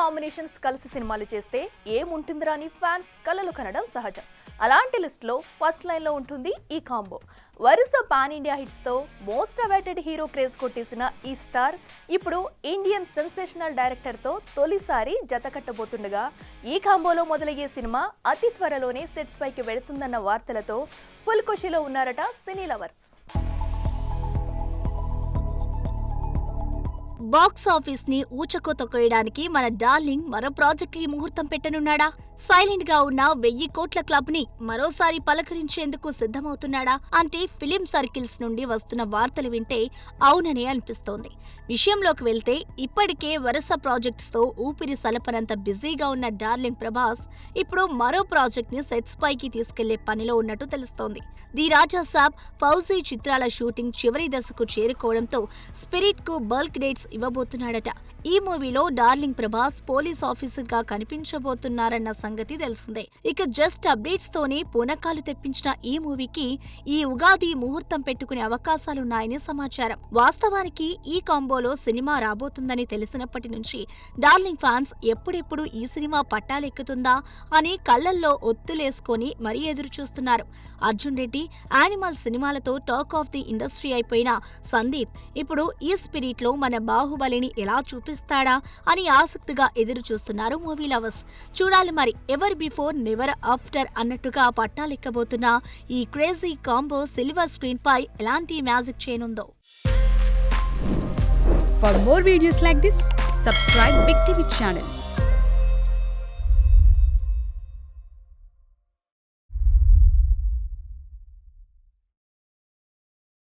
Combinations కలిసి సినిమాలు చేస్తే ఏముంటుందిరా అని ఫ్యాన్స్ కలలు కనడం సహజం. అలాంటి లిస్ట్లో ఫస్ట్ లైన్లో ఉంటుంది ఈ కాంబో. వరుస పాన్ ఇండియా హిట్స్తో మోస్ట్ అవైటెడ్ హీరో క్రేజ్ కొట్టేసిన ఈ స్టార్ ఇప్పుడు ఇండియన్ సెన్సేషనల్ డైరెక్టర్తో తొలిసారి జత కట్టబోతుండగా ఈ కాంబోలో మొదలయ్యే సినిమా అతి త్వరలోనే సెట్స్ పైకి వెళుతుందన్న వార్తలతో ఫుల్ ఖుషీలో ఉన్నారట సినీ లవర్స్. బాక్స్ ఆఫీస్ ని ఊచకోత కోయడానికి మన డార్లింగ్ మరో ప్రాజెక్ట్ కి ముహూర్తం పెట్టనున్నాడా? సైలెంట్ గా ఉన్న 1000 కోట్ల క్లబ్ ని మరోసారి పలకరించేందుకు సిద్ధమవుతున్నాడా అంటే ఫిలిం సర్కిల్స్ నుండి వస్తున్న వార్తలు వింటే అవుననే అనిపిస్తోంది. విషయంలోకి వెళ్తే ఇప్పటికే వరుస ప్రాజెక్ట్స్ తో ఊపిరి సలపనంత బిజీగా ఉన్న డార్లింగ్ ప్రభాస్ ఇప్పుడు మరో ప్రాజెక్ట్ ని సెట్స్ పైకి తీసుకెళ్లే పనిలో ఉన్నట్టు తెలుస్తోంది. ది రాజా సాబ్, ఫౌజీ చిత్రాల షూటింగ్ చివరి దశకు చేరుకోవడంతో స్పిరిట్ కు బల్క్ డేట్స్ ఇవ్వబోతున్నాడట. ఈ మూవీలో డార్లింగ్ ప్రభాస్ పోలీస్ ఆఫీసర్ గా కనిపించబోతున్నారన్న సంగతి తెలిసిందే. ఇక జస్ట్ అప్డేట్స్ తోనే పూనకాలు తెప్పించిన ఈ మూవీకి ఈ ఉగాది ముహూర్తం పెట్టుకునే అవకాశాలున్నాయని సమాచారం. వాస్తవానికి ఈ కాంబోలో సినిమా రాబోతుందని తెలిసినప్పటి నుంచి డార్లింగ్ ఫ్యాన్స్ ఎప్పుడెప్పుడు ఈ సినిమా పట్టాలెక్కుతుందా అని కళ్లల్లో ఒత్తులేసుకొని మరీ ఎదురు చూస్తున్నారు. అర్జున్ రెడ్డి, యానిమల్ సినిమాలతో టాక్ ఆఫ్ ది ఇండస్ట్రీ అయిపోయిన సందీప్ ఇప్పుడు ఈ స్పిరిట్ లో మన బాహుబలిని ఎలా చూపిస్తాడా అని ఆసక్తిగా ఎదురు చూస్తున్నారు మూవీ లవర్స్. చూడాలి మరి ఎవర్ బిఫోర్ నెవర్ ఆఫ్టర్ అన్నట్టుగా పట్టాలెక్కబోతున్న ఈ క్రేజీ కాంబో సిల్వర్ స్క్రీన్ పై ఎలాంటి magic చేయనుందో. For more videos like this, subscribe Big TV channel.